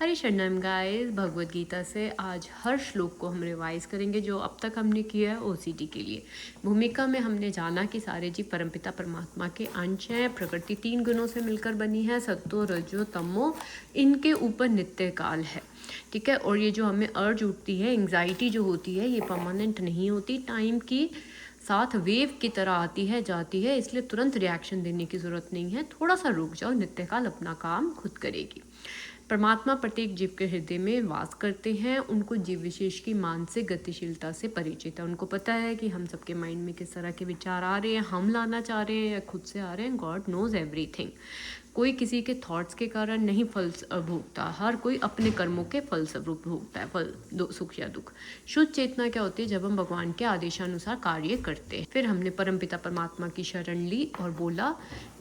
हरी शरणम गाइस। भगवत गीता से आज हर श्लोक को हम रिवाइज करेंगे जो अब तक हमने किया है ओसीडी के लिए। भूमिका में हमने जाना कि सारे जीव परमपिता परमात्मा के अंश हैं। प्रकृति 3 गुणों से मिलकर बनी है, सत्तो रजो तमो, इनके ऊपर नित्य काल है। ठीक है। और ये जो हमें अर्ज उठती है, एंग्जाइटी जो होती है, ये परमानेंट नहीं होती, टाइम की साथ वेव की तरह आती है जाती है, इसलिए तुरंत रिएक्शन देने की ज़रूरत नहीं है। थोड़ा सा रुक जाओ, नित्यकाल अपना काम खुद करेगी। परमात्मा प्रत्येक जीव के हृदय में वास करते हैं। उनको जीव विशेष की मानसिक गतिशीलता से परिचित है। उनको पता है कि हम सबके माइंड में किस तरह के विचार आ रहे हैं, हम लाना चाह रहे हैं या खुद से आ रहे हैं। God knows everything. कोई किसी के थॉट्स के कारण नहीं फल भोगता, हर कोई अपने कर्मों के फल स्वरूप भोगता है, फल सुख या दुख। शुद्ध चेतना क्या होती है? जब हम भगवान के आदेशानुसार कार्य करते हैं। फिर हमने परमपिता परमात्मा की शरण ली और बोला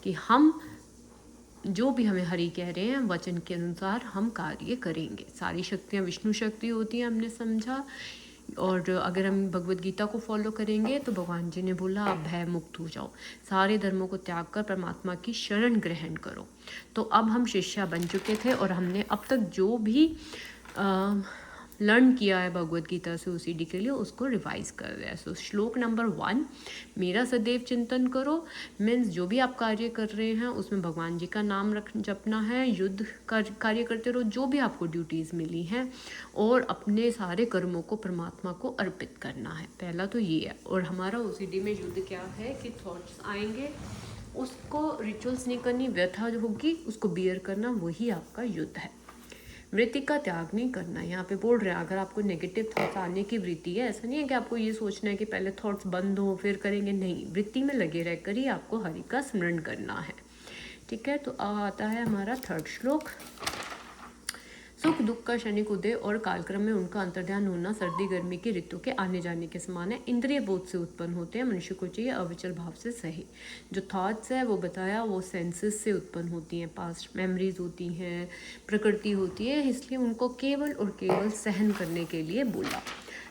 कि हम जो भी हमें हरि कह रहे हैं वचन के अनुसार हम कार्य करेंगे। सारी शक्तियाँ विष्णु शक्ति होती हैं, हमने समझा। और अगर हम भगवत गीता को फॉलो करेंगे तो भगवान जी ने बोला आप भय मुक्त हो जाओ, सारे धर्मों को त्याग कर परमात्मा की शरण ग्रहण करो। तो अब हम शिष्या बन चुके थे और हमने अब तक जो भी लर्न किया है भगवत गीता से ओसीडी के लिए, उसको रिवाइज कर रहे हैं। सो श्लोक नंबर 1, मेरा सदैव चिंतन करो, मीन्स जो भी आप कार्य कर रहे हैं उसमें भगवान जी का नाम जपना है। युद्ध कार्य करते रहो, जो भी आपको ड्यूटीज़ मिली हैं, और अपने सारे कर्मों को परमात्मा को अर्पित करना है। पहला तो ये है। और हमारा ओसीडी में युद्ध क्या है कि थॉट्स आएंगे, उसको रिचुअल्स नहीं करनी, व्यथा जो होगी उसको बियर करना, वही आपका युद्ध है। वृत्ति का त्याग नहीं करना। यहाँ पे बोल रहे हैं अगर आपको नेगेटिव थॉट्स आने की वृत्ति है, ऐसा नहीं है कि आपको ये सोचना है कि पहले थॉट्स बंद हो फिर करेंगे, नहीं, वृत्ति में लगे रहकर ही आपको हरि का स्मरण करना है। ठीक है। तो अब आता है हमारा 3rd श्लोक। सुख दुख का क्षणिक उदय और कालक्रम में उनका अंतर्ध्यान होना सर्दी गर्मी की ऋतु के आने जाने के समान है। इंद्रिय बोध से उत्पन्न होते हैं, मनुष्य को चाहिए अविचल भाव से सही। जो थॉट्स है वो बताया, वो सेंसेस से उत्पन्न होती हैं, पास्ट मेमोरीज होती हैं, प्रकृति होती है, इसलिए उनको केवल और केवल सहन करने के लिए बोला।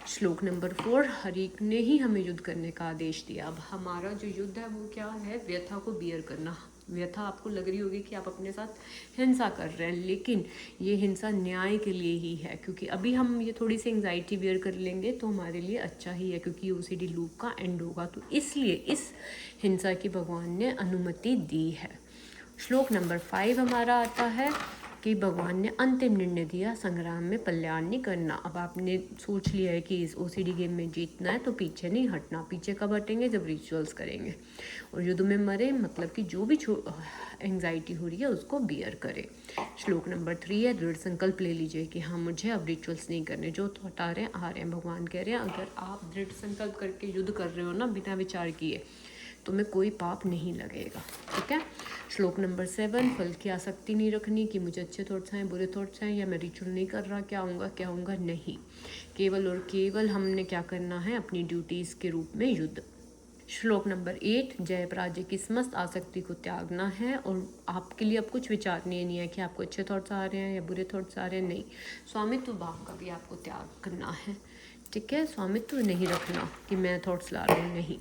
श्लोक नंबर 4, हरि ने ही हमें युद्ध करने का आदेश दिया। अब हमारा जो युद्ध है वो क्या है? व्यथा को बियर करना। व्यथा आपको लग रही होगी कि आप अपने साथ हिंसा कर रहे हैं, लेकिन ये हिंसा न्याय के लिए ही है, क्योंकि अभी हम ये थोड़ी सी एंग्जाइटी बियर कर लेंगे तो हमारे लिए अच्छा ही है, क्योंकि ओसीडी लूप का एंड होगा। तो इसलिए इस हिंसा की भगवान ने अनुमति दी है। श्लोक नंबर 5 हमारा आता है कि भगवान ने अंतिम निर्णय दिया, संग्राम में कल्याण नहीं करना। अब आपने सोच लिया है कि इस ओसीडी गेम में जीतना है तो पीछे नहीं हटना। पीछे कब हटेंगे? जब रिचुअल्स करेंगे। और युद्ध में मरे मतलब कि जो भी एंग्जाइटी हो रही है उसको बियर करे। श्लोक नंबर 3 है, दृढ़ संकल्प ले लीजिए कि हाँ मुझे अब रिचुअल्स नहीं करने, जो थॉट आ रहे हैं। भगवान कह रहे हैं अगर आप दृढ़ संकल्प करके युद्ध कर रहे हो ना बिना विचार किए, तुम्हें कोई पाप नहीं लगेगा। ठीक है। श्लोक नंबर 7, फल की आसक्ति नहीं रखनी कि मुझे अच्छे थॉट्स हैं बुरे थॉट्स हैं या मैं रिचुअल नहीं कर रहा, क्या होगा नहीं। केवल और केवल हमने क्या करना है? अपनी ड्यूटीज़ के रूप में युद्ध। श्लोक नंबर 8, जय पराजय की समस्त आसक्ति को त्यागना है। और आपके लिए अब कुछ विचारनीय नहीं है कि आपको अच्छे थॉट्स आ रहे हैं या बुरे थॉट्स आ रहे हैं, नहीं। स्वामित्व भाव का भी आपको त्याग करना है। ठीक है। स्वामित्व नहीं रखना कि मैं थॉट्स ला रहा हूँ, नहीं।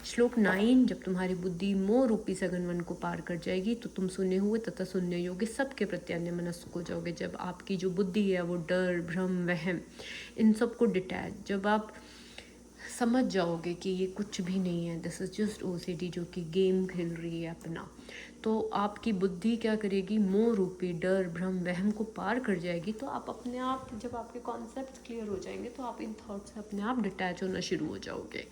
श्लोक 9, जब तुम्हारी बुद्धि मोह रूपी सघन वन को पार कर जाएगी तो तुम सुने हुए तथा सुनने योग्य सबके प्रति अन्य मनस्क हो जाओगे। जब आपकी जो बुद्धि है वो डर भ्रम वहम इन सब को डिटैच, जब आप समझ जाओगे कि ये कुछ भी नहीं है, दिस इज़ जस्ट ओसीडी जो कि गेम खेल रही है अपना, तो आपकी बुद्धि क्या करेगी? मोह रूपी डर भ्रम वहम को पार कर जाएगी। तो आप अपने आप, जब आपके कॉन्सेप्ट क्लियर हो जाएंगे तो आप इन थॉट से अपने आप डिटैच होना शुरू हो जाओगे।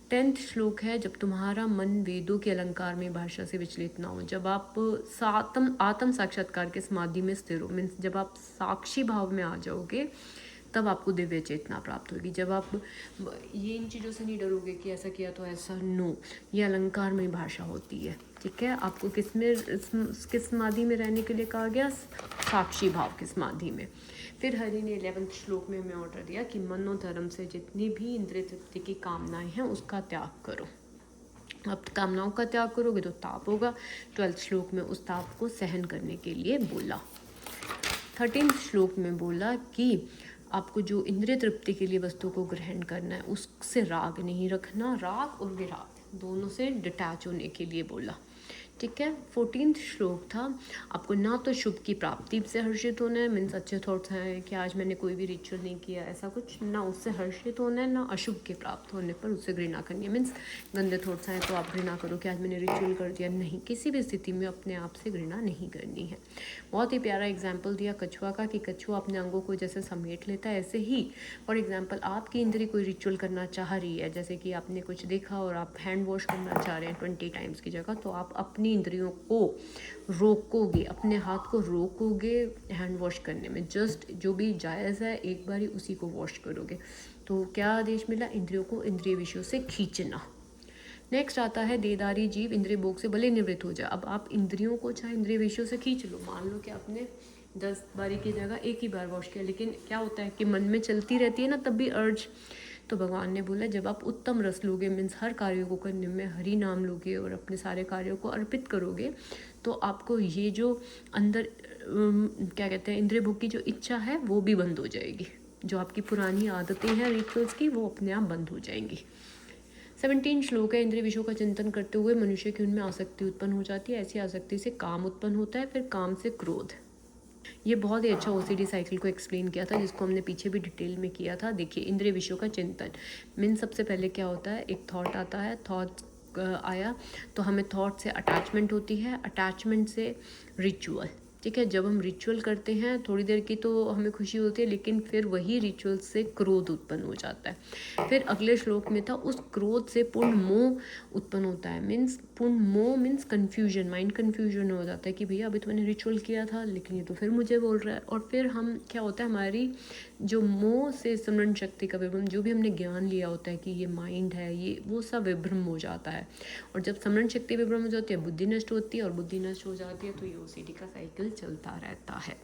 10th श्लोक है, जब तुम्हारा मन वेदों के अलंकार में भाषा से विचलित ना हो, जब आप आत्म साक्षात्कार के समाधि में स्थिर हो, मीन्स जब आप साक्षी भाव में आ जाओगे तब आपको दिव्य चेतना प्राप्त होगी। जब आप ये इन चीज़ों से नहीं डरोगे कि ऐसा किया तो ऐसा, नो, ये अलंकार में भाषा होती है। ठीक है। आपको किस समाधि में रहने के लिए कहा गया? साक्षी भाव की समाधि में। फिर हरि ने 11th श्लोक में हमें ऑर्डर दिया कि मनोधर्म से जितनी भी इंद्रिय तृप्ति की कामनाएं हैं उसका त्याग करो। अब कामनाओं का त्याग करोगे तो ताप होगा। 12th श्लोक में उस ताप को सहन करने के लिए बोला। 13th श्लोक में बोला कि आपको जो इंद्रिय तृप्ति के लिए वस्तु को ग्रहण करना है उससे राग नहीं रखना। राग और विराग दोनों से डिटैच होने के लिए बोला। ठीक है। 14th श्लोक था, आपको ना तो शुभ की प्राप्ति से हर्षित होना है, मीन्स अच्छे थॉट्स हैं कि आज मैंने कोई भी रिचुअल नहीं किया ऐसा कुछ, ना उससे हर्षित होना है, ना अशुभ के प्राप्त होने पर उससे घृणा करनी है। मीन्स गंदे थॉट्स हैं तो आप घृणा करो कि आज मैंने रिचुअल कर दिया, नहीं, किसी भी स्थिति में अपने आप से घृणा नहीं करनी है। बहुत ही प्यारा एग्जाम्पल दिया कछुआ का कि कछुआ अपने अंगों को जैसे समेट लेता है, ऐसे ही फॉर एग्जाम्पल आपकी इंद्री कोई रिचुअल करना चाह रही है, जैसे कि आपने कुछ देखा और आप हैंड वॉश करना चाह रहे हैं 20 टाइम्स की जगह, तो आप अपनी इंद्रियों को रोकोगे, अपने हाथ को रोकोगे हैंड वॉश करने में, जस्ट जो भी जायज़ है एक बारी उसी को वॉश करोगे। तो क्या आदेश मिला? इंद्रियों को इंद्रिय विषयों से खींचना। नेक्स्ट आता है देदारी जीव इंद्रिय भोग से भले निवृत्त हो जाए। अब आप इंद्रियों को चाहे इंद्रिय विषयों से खींच लो, मान लो कि आपने 10 बारी की जगह एक ही बार वॉश किया, लेकिन क्या होता है कि मन में चलती रहती है ना तब भी अर्ज। तो भगवान ने बोला जब आप उत्तम रस लोगे, मीन्स हर कार्य को करने में हरि नाम लोगे और अपने सारे कार्यों को अर्पित करोगे, तो आपको ये जो अंदर क्या कहते हैं इंद्रिय भोग की जो इच्छा है वो भी बंद हो जाएगी। जो आपकी पुरानी आदतें हैं रिचुअल्स की वो अपने आप बंद हो जाएंगी। 17 श्लोक है, इंद्रिय विषयों का चिंतन करते हुए मनुष्य की उनमें आसक्ति उत्पन्न हो जाती है। ऐसी आसक्ति से काम उत्पन्न होता है, फिर काम से क्रोध। ये बहुत ही अच्छा ओसीडी साइकिल को एक्सप्लेन किया था, जिसको हमने पीछे भी डिटेल में किया था। देखिए इंद्रिय विषयों का चिंतन मीन सबसे पहले क्या होता है, एक थॉट आता है, थॉट आया तो हमें थॉट से अटैचमेंट होती है, अटैचमेंट से रिचुअल। ठीक है, जब हम रिचुअल करते हैं थोड़ी देर की तो हमें खुशी होती है, लेकिन फिर वही रिचुअल से क्रोध उत्पन्न हो जाता है। फिर अगले श्लोक में था उस क्रोध से पूर्ण मोह उत्पन्न होता है, मीन्स पूर्ण मोह मीन्स कन्फ्यूजन, माइंड कन्फ्यूजन हो जाता है कि भैया अभी तो मैंने रिचुअल किया था लेकिन ये तो फिर मुझे बोल रहा है। और फिर हम क्या होता है, हमारी जो मोह से स्मरण शक्ति का विभ्रम, जो भी हमने ज्ञान लिया होता है कि ये माइंड है, ये वो सब विभ्रम हो जाता है। और जब स्मरण शक्ति विभ्रम हो जाती है, बुद्धि नष्ट होती है, और बुद्धि नष्ट हो जाती है तो ये ओसीडी का साइकिल चलता रहता है।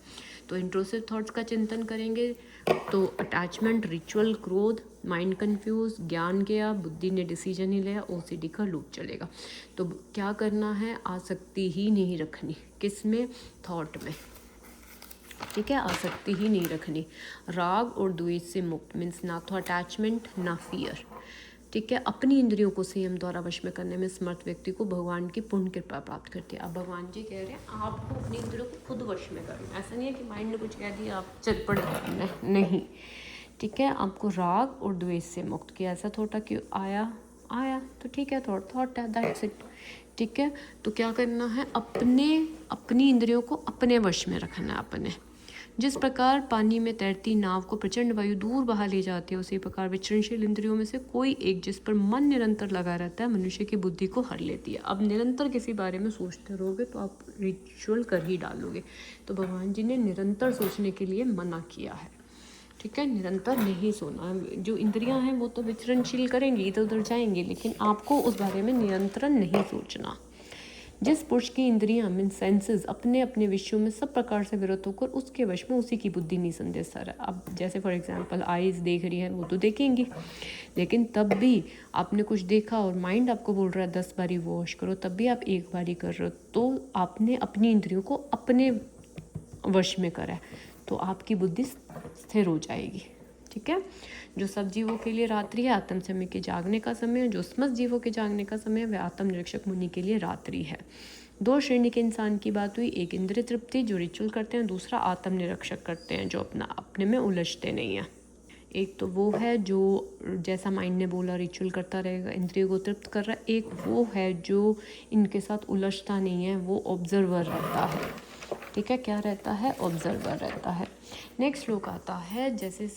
तो इंट्रूसिव थॉट्स का चिंतन करेंगे तो अटैचमेंट, रिचुअल, क्रोध, माइंड कंफ्यूज, ज्ञान गया, बुद्धि ने डिसीजन ही लिया, ओसीडी का लूप चलेगा। तो क्या करना है, आसक्ति ही नहीं रखनी, किस में, थॉट में। ठीक है, आसक्ति ही नहीं रखनी। राग और द्वेष से मुक्त मीन्स ना तो अटैचमेंट ना फियर। ठीक है, अपनी इंद्रियों को संयम द्वारा वश में करने में समर्थ व्यक्ति को भगवान की पूर्ण कृपा प्राप्त करती है। अब भगवान जी कह रहे हैं आपको अपनी इंद्रियों को खुद वश में करना, ऐसा नहीं है कि माइंड ने कुछ कह दिया आप चल पड़ करना, नहीं। ठीक है, आपको राग और द्वेष से मुक्त किया। ऐसा थोड़ा क्यों आया तो ठीक है, थॉट है, दैट्स इट। ठीक है, तो क्या करना है, अपनी इंद्रियों को अपने वश में रखना है अपने। जिस प्रकार पानी में तैरती नाव को प्रचंड वायु दूर बहा ले जाती है, उसी प्रकार विचरणशील इंद्रियों में से कोई एक जिस पर मन निरंतर लगा रहता है मनुष्य की बुद्धि को हर लेती है। अब निरंतर किसी बारे में सोचते रहोगे तो आप रिचुअल कर ही डालोगे। तो भगवान जी ने निरंतर सोचने के लिए मना किया है। ठीक है, निरंतर नहीं सोना। जो इंद्रियां हैं वो तो विचरणशील करेंगी, इधर उधर जाएंगी, लेकिन आपको उस बारे में निरंतरण नहीं सोचना। जिस पुरुष की इंद्रियां मीन सेंसेस अपने अपने विषयों में सब प्रकार से विरत होकर उसके वश में, उसी की बुद्धि निसंदेह सर है। अब जैसे फॉर एग्जांपल आईज देख रही है, वो तो देखेंगी, लेकिन तब भी आपने कुछ देखा और माइंड आपको बोल रहा है 10 बारी वॉश करो, तब भी आप एक बारी कर रहे हो, तो आपने अपनी इंद्रियों को अपने वश में करा है, तो आपकी बुद्धि स्थिर हो जाएगी। ठीक है, जो सब जीवों के लिए रात्रि है आत्म समय के जागने का समय, जो समस्त जीवों के जागने का समय वह आत्म निरीक्षक मुनि के लिए रात्रि है। 2 श्रेणी के इंसान की बात हुई, एक इंद्रिय तृप्ति जो रिचुअल करते हैं, दूसरा आत्म निरीक्षक करते हैं जो अपने में उलझते नहीं हैं। एक तो वो है जो जैसा माइंड ने बोला रिचुअल करता रहेगा, इंद्रियों को तृप्त कर रहा है। एक वो है जो इनके साथ उलझता नहीं है, वो ऑब्जर्वर रहता है। ठीक है, क्या रहता है, ऑब्जर्वर रहता है। नेक्स्ट श्लोक आता है, जैसे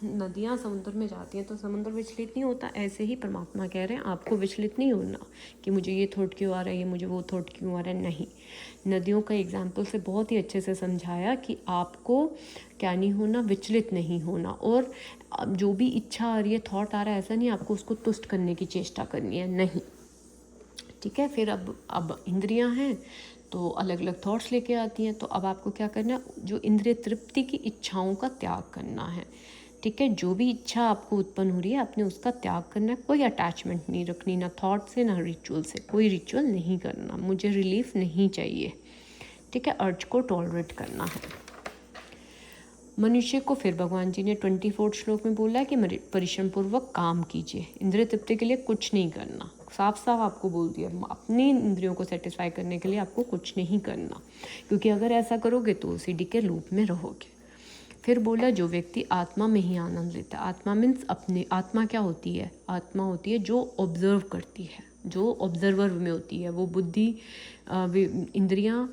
नदियाँ समुद्र में जाती हैं तो समुद्र विचलित नहीं होता, ऐसे ही परमात्मा कह रहे हैं आपको विचलित नहीं होना कि मुझे ये थॉट क्यों आ रहा है, ये मुझे वो थॉट क्यों आ रहा है, नहीं। नदियों का एग्जाम्पल से बहुत ही अच्छे से समझाया कि आपको क्या नहीं होना, विचलित नहीं होना। और जो भी इच्छा आ रही है, थॉट आ रहा है, ऐसा नहीं आपको उसको तुष्ट करने की चेष्टा करनी है, नहीं। ठीक है, फिर अब इंद्रियां हैं तो अलग अलग थॉट्स लेके आती हैं, तो अब आपको क्या करना है, जो इंद्रिय तृप्ति की इच्छाओं का त्याग करना है। ठीक है, जो भी इच्छा आपको उत्पन्न हो रही है आपने उसका त्याग करना है, कोई अटैचमेंट नहीं रखनी, ना थॉट से ना रिचुअल से, कोई रिचुअल नहीं करना, मुझे रिलीफ नहीं चाहिए। ठीक है, अर्ज को टॉलरेट करना है। मनुष्य को फिर भगवान जी ने 24 श्लोक में बोला है कि परिश्रम पूर्वक काम कीजिए, इंद्रिय तृप्ति के लिए कुछ नहीं करना, साफ साफ आपको बोल दिया, अपनी इंद्रियों को सेटिस्फाई करने के लिए आपको कुछ नहीं करना, क्योंकि अगर ऐसा करोगे तो ओसीडी के लूप में रहोगे। फिर बोला जो व्यक्ति आत्मा में ही आनंद लेता है। आत्मा मीन्स अपने, आत्मा क्या होती है? आत्मा होती है जो ऑब्जर्व करती है, जो ऑब्जर्वर में होती है। वो बुद्धि, इंद्रियां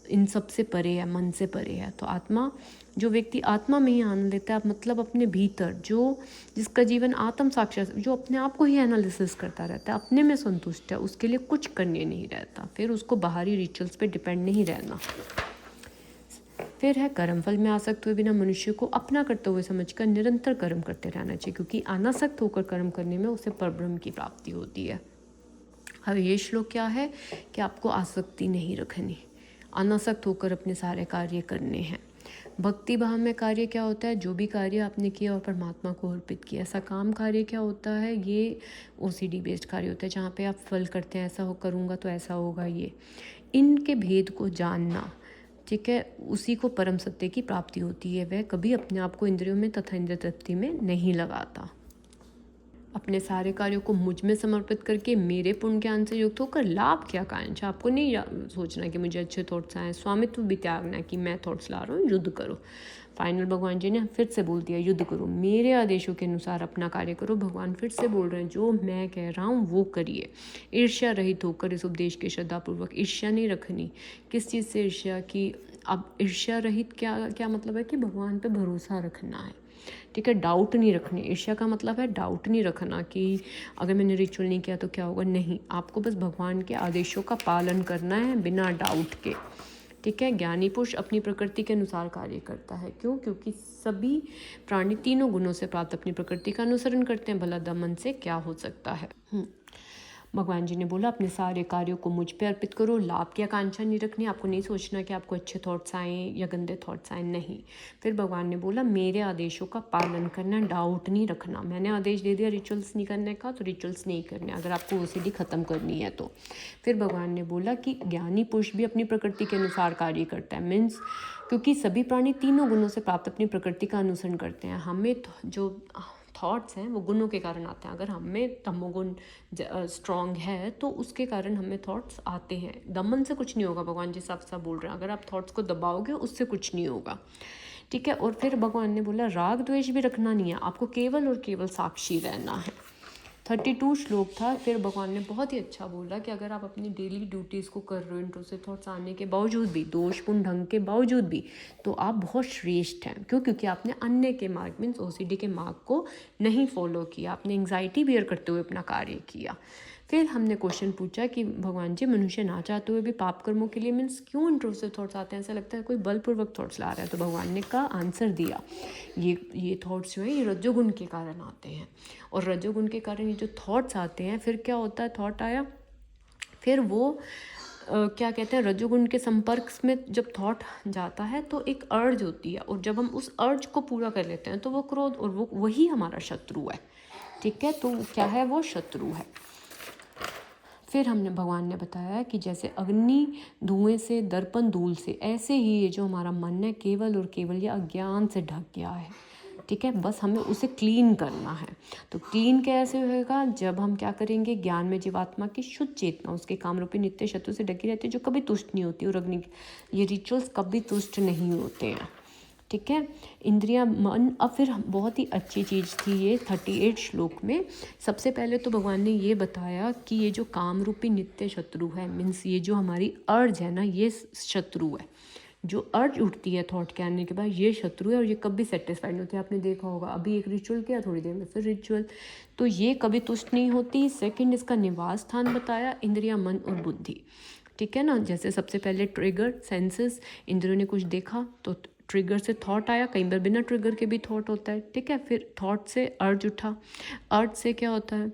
इन सब से परे है, मन से परे है। तो आत्मा, जो व्यक्ति आत्मा में ही आनंद लेता है, मतलब अपने भीतर, जो जिसका जीवन आत्म साक्षात, जो अपने आप को ही एनालिसिस करता रहता है, अपने में संतुष्ट है, उसके लिए कुछ करने नहीं रहता, फिर उसको बाहरी रिचुअल्स पे डिपेंड नहीं रहना। फिर है कर्मफल में आसक्त हुए बिना मनुष्य को अपना करते हुए समझकर निरंतर कर्म करते रहना चाहिए, क्योंकि अनासक्त होकर कर्म करने में उसे परब्रह्म की प्राप्ति होती है। अब ये श्लोक क्या है कि आपको आसक्ति नहीं रखनी, अनासक्त होकर अपने सारे कार्य करने हैं। भक्ति भाव में कार्य क्या होता है? जो भी कार्य आपने किया और परमात्मा को अर्पित किया। ऐसा काम कार्य क्या होता है? ये ओसीडी बेस्ड कार्य होता है, जहाँ पे आप फल करते हैं, ऐसा हो करूँगा तो ऐसा होगा। ये इनके भेद को जानना, ठीक है, उसी को परम सत्य की प्राप्ति होती है। वह कभी अपने आप को इंद्रियों में तथा इंद्रिय तृप्ति में नहीं लगाता। अपने सारे कार्यों को मुझ में समर्पित करके मेरे पुण्य ज्ञान से युक्त होकर लाभ क्या कांक्षा। आपको नहीं सोचना कि मुझे अच्छे थॉट्स आए, स्वामित्व भी त्यागना कि मैं थॉट्स ला रहा हूँ, युद्ध करो। फाइनल भगवान जी ने फिर से बोल दिया, युद्ध करो, मेरे आदेशों के अनुसार अपना कार्य करो। भगवान फिर से बोल रहे हैं, जो मैं कह रहा हूँ वो करिए। ईर्ष्या रहित होकर इस उपदेश के श्रद्धापूर्वक, ईर्ष्या नहीं रखनी। किस चीज़ से ईर्ष्या? की अब ईर्ष्या रहित क्या मतलब है? कि भगवान पे भरोसा रखना है, ठीक है, डाउट नहीं रखनी। ईर्ष्या का मतलब है डाउट नहीं रखना कि अगर मैंने रिचुअल नहीं किया तो क्या होगा। नहीं, आपको बस भगवान के आदेशों का पालन करना है बिना डाउट के, ठीक है। ज्ञानी पुरुष अपनी प्रकृति के अनुसार कार्य करता है। क्यों? क्योंकि सभी प्राणी तीनों गुणों से प्राप्त अपनी प्रकृति का अनुसरण करते हैं। भला दमन से क्या हो सकता है। भगवान जी ने बोला, अपने सारे कार्यों को मुझ पे अर्पित करो, लाभ की आकांक्षा नहीं रखनी। आपको नहीं सोचना कि आपको अच्छे थॉट्स आए या गंदे थॉट्स आए, नहीं। फिर भगवान ने बोला, मेरे आदेशों का पालन करना, डाउट नहीं रखना। मैंने आदेश दे दिया रिचुअल्स नहीं करने का, तो रिचुअल्स नहीं करने, अगर आपको ओसीडी ख़त्म करनी है तो। फिर भगवान ने बोला कि ज्ञानी पुरुष भी अपनी प्रकृति के अनुसार कार्य करता है। मीन्स क्योंकि सभी प्राणी तीनों गुणों से प्राप्त अपनी प्रकृति का अनुसरण करते हैं। हमें जो थॉट्स हैं वो गुणों के कारण आते हैं। अगर हमें तमोगुण स्ट्रॉन्ग है तो उसके कारण हमें थॉट्स आते हैं। दमन से कुछ नहीं होगा, भगवान जी साफ साफ बोल रहे हैं। अगर आप थॉट्स को दबाओगे उससे कुछ नहीं होगा, ठीक है। और फिर भगवान ने बोला, राग द्वेष भी रखना नहीं है, आपको केवल और केवल साक्षी रहना है। 32 श्लोक था। फिर भगवान ने बहुत ही अच्छा बोला कि अगर आप अपनी डेली ड्यूटीज़ को कर रहे हो, इंट्रूसिव थॉट्स आने के बावजूद भी, दोषपूर्ण ढंग के बावजूद भी, तो आप बहुत श्रेष्ठ हैं। क्यों? क्योंकि आपने अन्य के मार्ग मीन्स ओसीडी के मार्ग को नहीं फॉलो किया, आपने एंग्जाइटी बियर करते हुए अपना कार्य किया। फिर हमने क्वेश्चन पूछा कि भगवान जी, मनुष्य ना चाहते हुए भी पाप कर्मों के लिए मीन्स क्यों इंट्रूसिव थॉट्स आते हैं? ऐसा लगता है कोई बलपूर्वक थॉट्स ला रहा है। तो भगवान ने का आंसर दिया, ये थॉट्स जो है ये रजोगुण के कारण आते हैं। और रजोगुण के कारण ये जो थॉट्स आते हैं, फिर क्या होता है? थॉट आया, फिर वो क्या कहते हैं, रजोगुण के संपर्क में जब थॉट जाता है तो एक अर्ज होती है, और जब हम उस अर्ज को पूरा कर लेते हैं तो वो क्रोध, और वो वही हमारा शत्रु है, ठीक है। तो क्या है? वो शत्रु है। फिर हमने भगवान ने बताया कि जैसे अग्नि धुएं से, दर्पण धूल से, ऐसे ही ये जो हमारा मन है केवल और केवल ये अज्ञान से ढक गया है, ठीक है। बस हमें उसे क्लीन करना है। तो क्लीन कैसे होगा? जब हम क्या करेंगे, ज्ञान में जीवात्मा की शुद्ध चेतना उसके कामरूपी नित्य शत्रु से ढकी रहती है, जो कभी तुष्ट नहीं होती। और अग्नि, ये रिचुअल्स कभी तुष्ट नहीं होते हैं, ठीक है। इंद्रियां, मन। अब फिर बहुत ही अच्छी चीज़ थी ये 38 श्लोक में। सबसे पहले तो भगवान ने ये बताया कि ये जो काम रूपी नित्य शत्रु है, मीन्स ये जो हमारी अर्ज है ना, ये शत्रु है। जो अर्ज उठती है थॉट के आने के बाद, ये शत्रु है, और ये कभी सेटिस्फाइड नहीं होती। आपने देखा होगा, अभी एक रिचुअल किया, थोड़ी देर में फिर रिचुअल, तो ये कभी तुष्ट नहीं होती। सेकंड, इसका निवास स्थान बताया, इंद्रिया, मन और बुद्धि, ठीक है ना। जैसे सबसे पहले ट्रिगर, सेंसेस, इंद्रियों ने कुछ देखा तो ट्रिगर से थॉट आया, कई बार बिना ट्रिगर के भी थॉट होता है, ठीक है। फिर थॉट से अर्ज उठा, अर्ज से क्या होता है?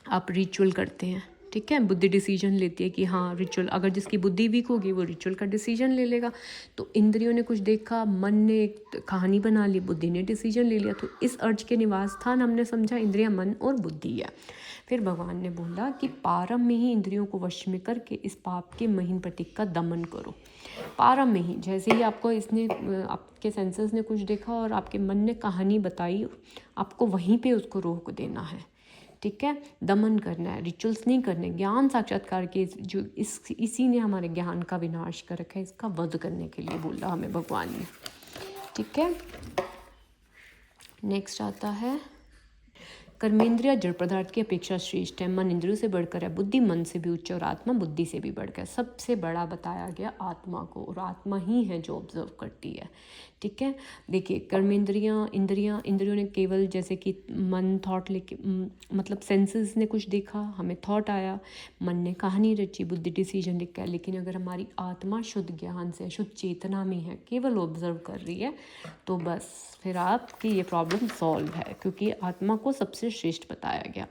आप रिचुअल करते हैं, ठीक है। बुद्धि डिसीजन लेती है कि हाँ रिचुअल, अगर जिसकी बुद्धि वीक होगी वो रिचुअल का डिसीजन ले लेगा। तो इंद्रियों ने कुछ देखा, मन ने एक कहानी बना ली, बुद्धि ने डिसीजन ले लिया। तो इस अर्ज के निवास स्थान हमने समझा इंद्रिया, मन और बुद्धि है। फिर भगवान ने बोला कि पारम में ही इंद्रियों को वश में करके इस पाप के महीन प्रतीक का दमन करो। पारम में ही, जैसे ही आपको इसने, आपके सेंसेस ने कुछ देखा और आपके मन ने कहानी बताई, आपको वहीं पे उसको रोक देना है, ठीक है, दमन करना है, रिचुअल्स नहीं करने, ज्ञान साक्षात्कार के जो इसी ने हमारे ज्ञान का विनाश कर रखा है, इसका वध करने के लिए बोला हमें भगवान ने। ठीक है, नेक्स्ट आता है कर्मेंद्रिय जड़ पदार्थ की अपेक्षा श्रेष्ठ है, मन इंद्रियों से बढ़कर है, बुद्धि मन से भी उच्च और आत्मा बुद्धि से भी बढ़कर। सबसे बड़ा बताया गया आत्मा को, और आत्मा ही है जो ऑब्जर्व करती है। ठीक है, देखिए कर्मेंद्रियाँ इंद्रियों ने केवल जैसे कि मन थॉट लेके मतलब सेंसेस ने कुछ देखा, हमें थॉट आया, मन ने कहानी रची, बुद्धि डिसीजन लिखा। लेकिन अगर हमारी आत्मा शुद्ध ज्ञान से, शुद्ध चेतना में है, केवल ऑब्जर्व कर रही है, तो बस फिर आपकी ये प्रॉब्लम सॉल्व है, क्योंकि आत्मा को सबसे श्रेष्ठ बताया गया।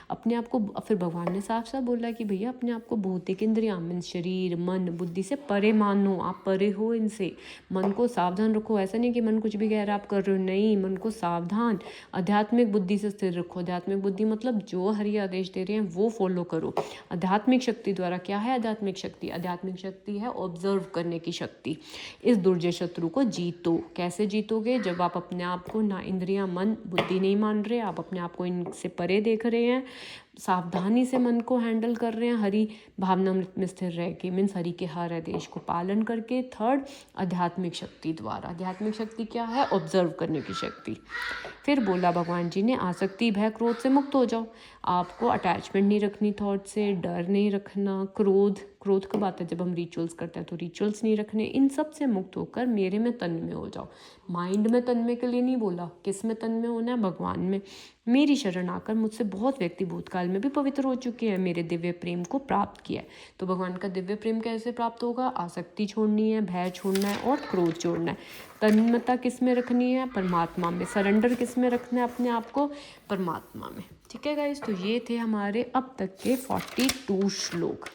अपने आप को फिर भगवान ने साफ साफ बोला कि भैया अपने आप को भौतिक इंद्रियां मीन्स शरीर मन बुद्धि से परे मानो, आप परे हो इनसे। मन को सावधान रखो, ऐसा नहीं कि मन कुछ भी कह रहा है आप कर रहे हो, नहीं, मन को सावधान आध्यात्मिक बुद्धि से स्थिर रखो। आध्यात्मिक बुद्धि मतलब जो हरि आदेश दे रहे हैं वो फॉलो करो। आध्यात्मिक शक्ति द्वारा, क्या है आध्यात्मिक शक्ति? आध्यात्मिक शक्ति है ऑब्जर्व करने की शक्ति। इस दुर्जय शत्रु को जीतो। कैसे जीतोगे? जब आप अपने आप को ना इंद्रियां मन बुद्धि नहीं मान रहे, आप अपने आप को इनसे परे देख रहे हैं, सावधानी से मन को हैंडल कर रहे हैं, हरि भावना में स्थिर रह के, मीन्स हरि के हर आदेश को पालन करके। थर्ड, आध्यात्मिक शक्ति द्वारा। आध्यात्मिक शक्ति क्या है? ऑब्जर्व करने की शक्ति। फिर बोला भगवान जी ने आसक्ति भय क्रोध से मुक्त हो जाओ। आपको अटैचमेंट नहीं रखनी थॉट से, डर नहीं रखना, क्रोध कब आता है? जब हम रिचुअल्स करते हैं, तो रिचुअल्स नहीं रखने। इन सब से मुक्त होकर मेरे में तन्मय हो जाओ। माइंड में तन्मय के लिए नहीं बोला, किस में तन्मय होना है? भगवान में। मेरी शरण आकर मुझसे बहुत व्यक्ति भूतकाल में भी पवित्र हो चुके हैं, मेरे दिव्य प्रेम को प्राप्त किया है। तो भगवान का दिव्य प्रेम कैसे प्राप्त होगा? आसक्ति छोड़नी है, भय छोड़ना है और क्रोध छोड़ना है। तन्मयता किस में रखनी है? परमात्मा में। सरेंडर किस में रखना है अपने आप को? परमात्मा में। ठीक है गाइस, तो ये थे हमारे अब तक के 42 श्लोक।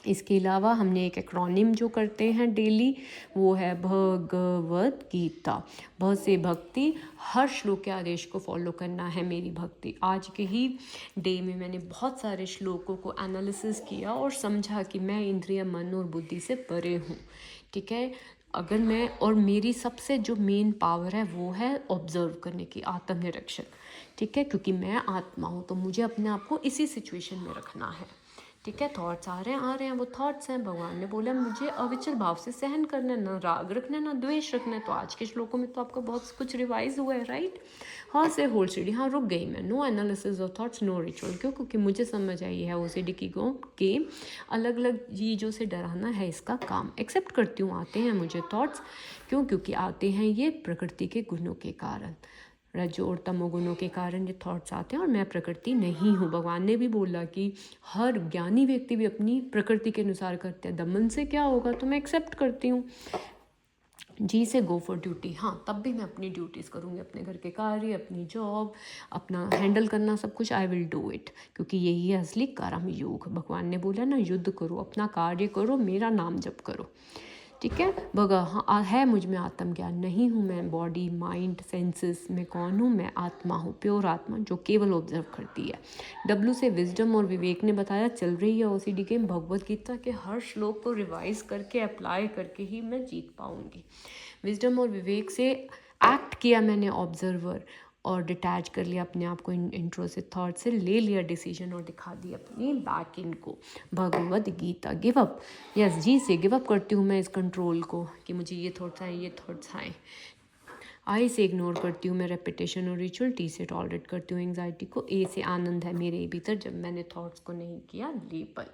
इसके अलावा हमने एक एक्रोनिम जो करते हैं डेली, वो है भगवद गीता। भ से भक्ति, हर श्लोक के आदेश को फॉलो करना है मेरी भक्ति। आज के ही डे में मैंने बहुत सारे श्लोकों को एनालिसिस किया और समझा कि मैं इंद्रिय मन और बुद्धि से परे हूँ। ठीक है, अगर मैं, और मेरी सबसे जो मेन पावर है वो है ऑब्जर्व करने की, आत्मनिरीक्षण। ठीक है, क्योंकि मैं आत्मा हूँ, तो मुझे अपने आप को इसी सिचुएशन में रखना है। ठीक है, थॉट्स आ रहे हैं, वो थॉट्स हैं। भगवान ने बोला मुझे अविचल भाव से सहन करना है, ना राग रखना है, ना द्वेष रखना है। तो आज के श्लोकों में तो आपका बहुत कुछ रिवाइज हुआ है, राइट? हाँ से होल स्टडी, हाँ रुक गई मैं। No analysis of thoughts, no ritual. क्यों? क्योंकि मुझे समझ आई है ओसीडी की के अलग अलग चीज़ों से डराना है इसका काम। एक्सेप्ट करती हूँ, आते हैं मुझे थॉट्स। क्यों? क्योंकि आते हैं ये प्रकृति के गुणों के कारण, रजो और तमोगुणों के कारण ये थॉट्स आते हैं, और मैं प्रकृति नहीं हूँ। भगवान ने भी बोला कि हर ज्ञानी व्यक्ति भी अपनी प्रकृति के अनुसार करते हैं। दमन से क्या होगा? तो मैं एक्सेप्ट करती हूँ। जी से गो फॉर ड्यूटी, हाँ तब भी मैं अपनी ड्यूटीज़ करूँगी, अपने घर के कार्य, अपनी जॉब, अपना हैंडल करना सब कुछ, आई विल डू इट, क्योंकि यही है असली कर्म योग। भगवान ने बोला ना, युद्ध करो, अपना कार्य करो, मेरा नाम जप करो। ठीक है, हाँ है मुझ में आत्मज्ञान, नहीं हूँ मैं बॉडी माइंड सेंसेस में। कौन हूँ मैं? आत्मा हूँ, प्योर आत्मा जो केवल ऑब्जर्व करती है। डब्ल्यू से विजडम और विवेक ने बताया, चल रही है ओसीडी गेम। भगवद गीता के हर श्लोक को रिवाइज करके अप्लाई करके ही मैं जीत पाऊँगी। विजडम और विवेक से एक्ट किया मैंने ऑब्जर्वर, और डिटैच कर लिया अपने आप को इंट्रोसिव थॉट से, ले लिया डिसीजन और दिखा दी अपनी बैक इन को। Bhagavad Gita, give up. Yes, जी से गिव अप करती हूँ मैं इस कंट्रोल को कि मुझे ये थॉट्स आए, ये थॉट्स आए। आई से इग्नोर करती हूँ मैं रेपिटेशन और रिचुअल। टी से टॉलरेट करती हूँ एंग्जाइटी को। ए से आनंद है मेरे भीतर जब मैंने थॉट्स को नहीं किया लेबल।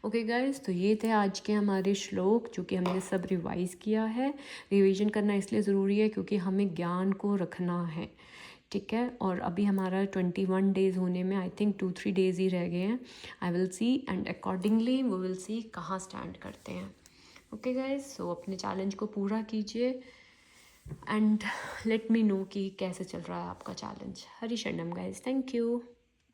ओके गाइस, तो ये थे आज के हमारे श्लोक जो कि हमने सब रिवाइज किया है। रिवीजन करना इसलिए ज़रूरी है क्योंकि हमें ज्ञान को रखना है। ठीक है, और अभी हमारा 21 डेज़ होने में आई थिंक 2-3 डेज़ ही रह गए हैं। I will see and accordingly we will see कहाँ स्टैंड करते हैं। ओके गाइस, सो अपने चैलेंज को पूरा कीजिए एंड लेट मी नो कि कैसे चल रहा है आपका चैलेंज। हरि शरणम गाइस, थैंक यू।